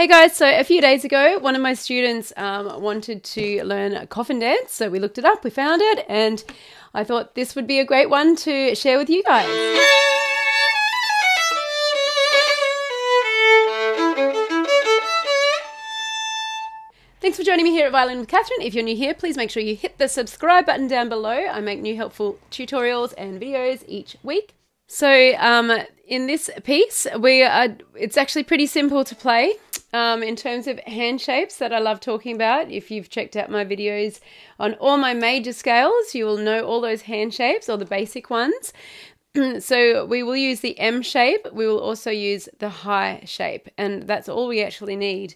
Hey guys, so a few days ago, one of my students wanted to learn a coffin dance. So we looked it up, we found it, and I thought this would be a great one to share with you guys. Thanks for joining me here at Violin with Catherine. If you're new here, please make sure you hit the subscribe button down below. I make new helpful tutorials and videos each week. So in this piece, it's actually pretty simple to play in terms of hand shapes that I love talking about. If you've checked out my videos on all my major scales, you will know all those hand shapes, or the basic ones. So we will use the M shape. We will also use the high shape, and that's all we actually need.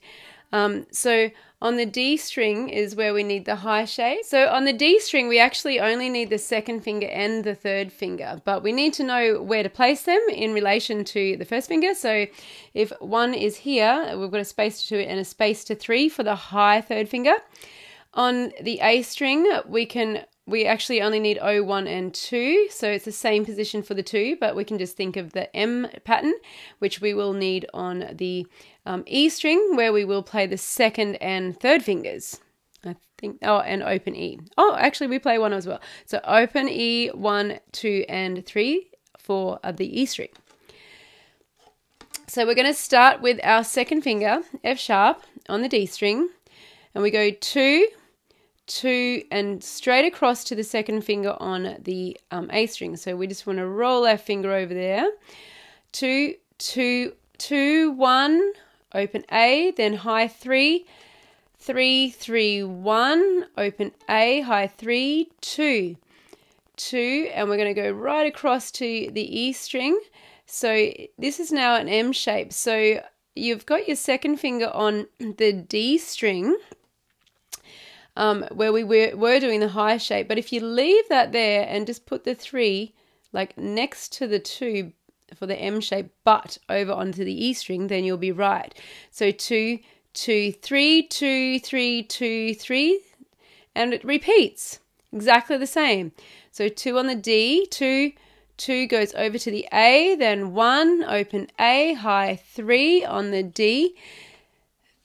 So on the D string is where we need the high shape. So on the D string, we actually only need the second finger and the third finger, but we need to know where to place them in relation to the first finger. So if one is here, we've got a space to 2 and a space to 3 for the high third finger. On the A string, we actually only need 0, 1 and 2, so it's the same position for the 2, but we can just think of the M pattern, which we will need on the E string, where we will play the second and third fingers. I think, oh, and open E. Oh, actually we play 1 as well. So open E, 1, 2 and 3 for the E string. So we're going to start with our second finger, F sharp, on the D string, and we go 2, 2 and straight across to the second finger on the A string. So we just want to roll our finger over there. 2, 2, 2, 1, open A, then high 3, 3, 3, 1, open A, high 3, 2, 2, and we're going to go right across to the E string. So this is now an M shape. So you've got your second finger on the D string, where we were doing the high shape, but if you leave that there and just put the 3 like next to the 2 for the M shape, but over onto the E string, then you'll be right. So 2, 2, 3, 2, 3, 2, 3, and it repeats exactly the same. So 2 on the D, 2, 2 goes over to the A, then 1, open A, high 3 on the D,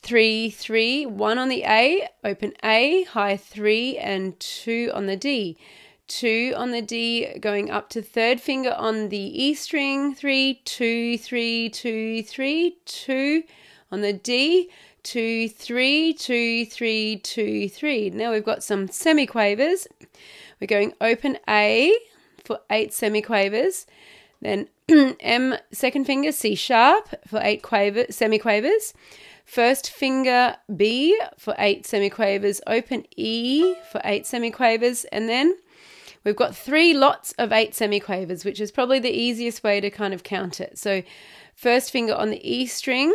3, 3, 1 on the A, open A, high 3 and 2 on the D. 2 on the D going up to third finger on the E string, 3, 2, 3, 2, 3, 2 on the D, 2, 3, 2, 3, 2, 3. Now we've got some semi-quavers. We're going open A for 8 semi-quavers, then M second finger, C sharp for 8 semi-quavers. First finger B for 8 semi-quavers, open E for 8 semi-quavers, and then we've got 3 lots of 8 semi-quavers, which is probably the easiest way to kind of count it. So first finger on the E string,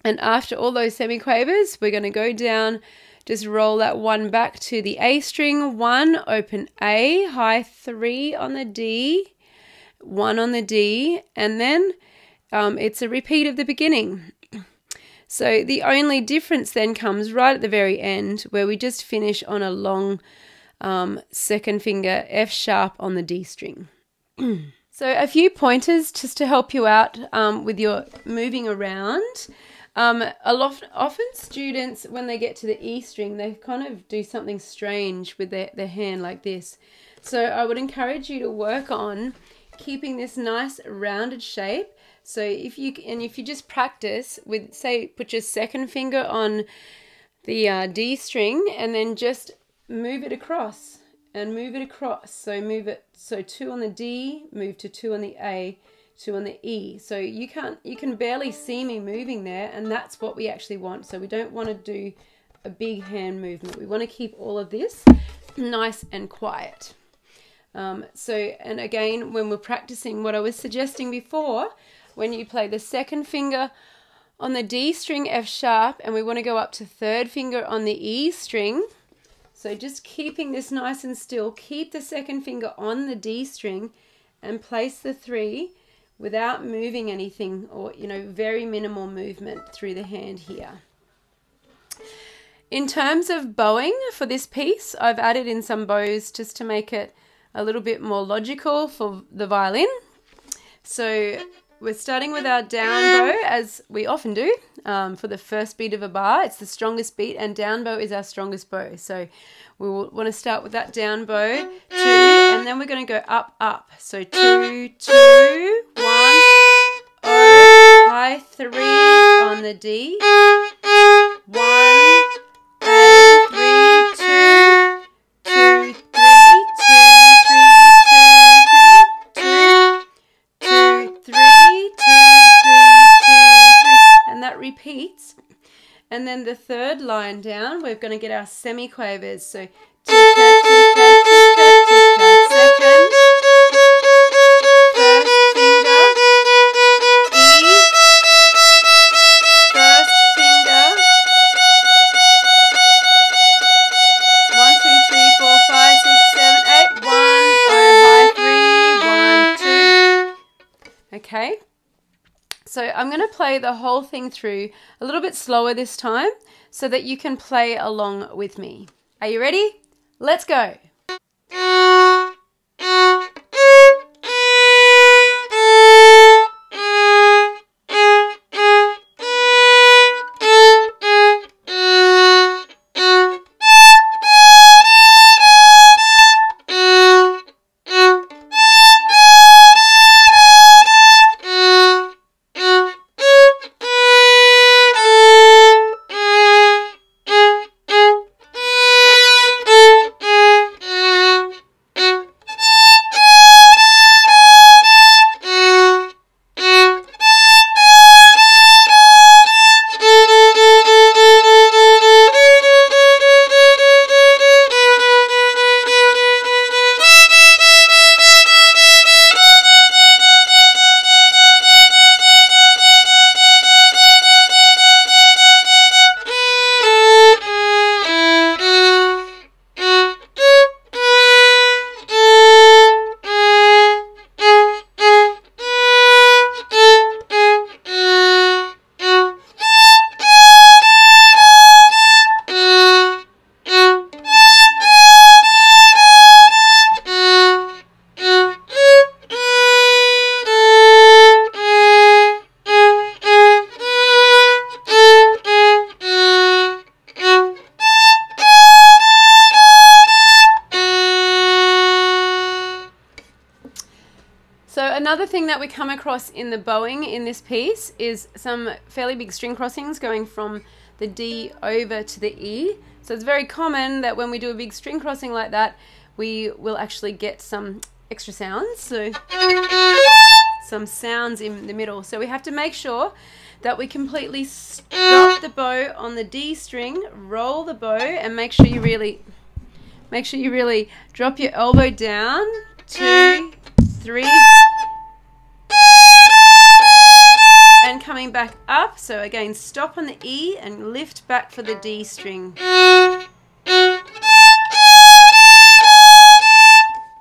and after all those semi-quavers, we're going to go down, just roll that 1 back to the A string, 1, open A, high 3 on the D, 1 on the D, and then it's a repeat of the beginning. So the only difference then comes right at the very end, where we just finish on a long second finger F sharp on the D string. So a few pointers just to help you out with your moving around. Often students, when they get to the E string, they kind of do something strange with their hand like this. So I would encourage you to work on keeping this nice rounded shape. So if you just practice with, say, put your second finger on the D string and then just move it across and move it across. So move it, so 2 on the D, move to 2 on the A, 2 on the E. So you can barely see me moving there, and that's what we actually want. So we don't want to do a big hand movement. We want to keep all of this nice and quiet. And again, when we're practicing what I was suggesting before, when you play the second finger on the D string F sharp and we want to go up to third finger on the E string, so just keeping this nice and still, keep the second finger on the D string and place the 3 without moving anything, or very minimal movement through the hand here. In terms of bowing for this piece, I've added in some bows just to make it a little bit more logical for the violin. So we're starting with our down bow, as we often do, for the first beat of a bar. It's the strongest beat, and down bow is our strongest bow. So we will want to start with that down bow, 2, and then we're going to go up, up. So 2, 2, 1, O, high 3 on the D, 1, A, 3, 2, 2, 3, 2, 3, 2, 3, 2, 2, 3, 2, 3, and that repeats. And then the third line down, we're going to get our semi-quavers. So ticka, ticka, ticka, ticka, second, first finger, E, first finger, 1, 2, 3, 4, 5, 6, 7, 8, 1, O, high 3, 1, 2. Okay. So I'm going to play the whole thing through a little bit slower this time so that you can play along with me. Are you ready? Let's go. So another thing that we come across in the bowing in this piece is some fairly big string crossings going from the D over to the E. So it's very common that when we do a big string crossing like that, we will actually get some extra sounds. So some sounds in the middle. So we have to make sure that we completely stop the bow on the D string, roll the bow, and make sure you really drop your elbow down. 2, 3, and coming back up. So again, stop on the E and lift back for the D string.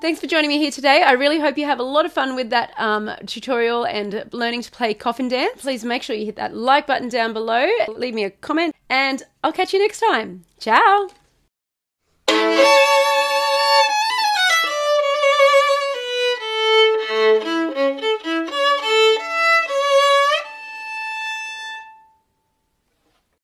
Thanks for joining me here today. I really hope you have a lot of fun with that tutorial and learning to play coffin dance. Please make sure you hit that like button down below, leave me a comment, and I'll catch you next time. Ciao!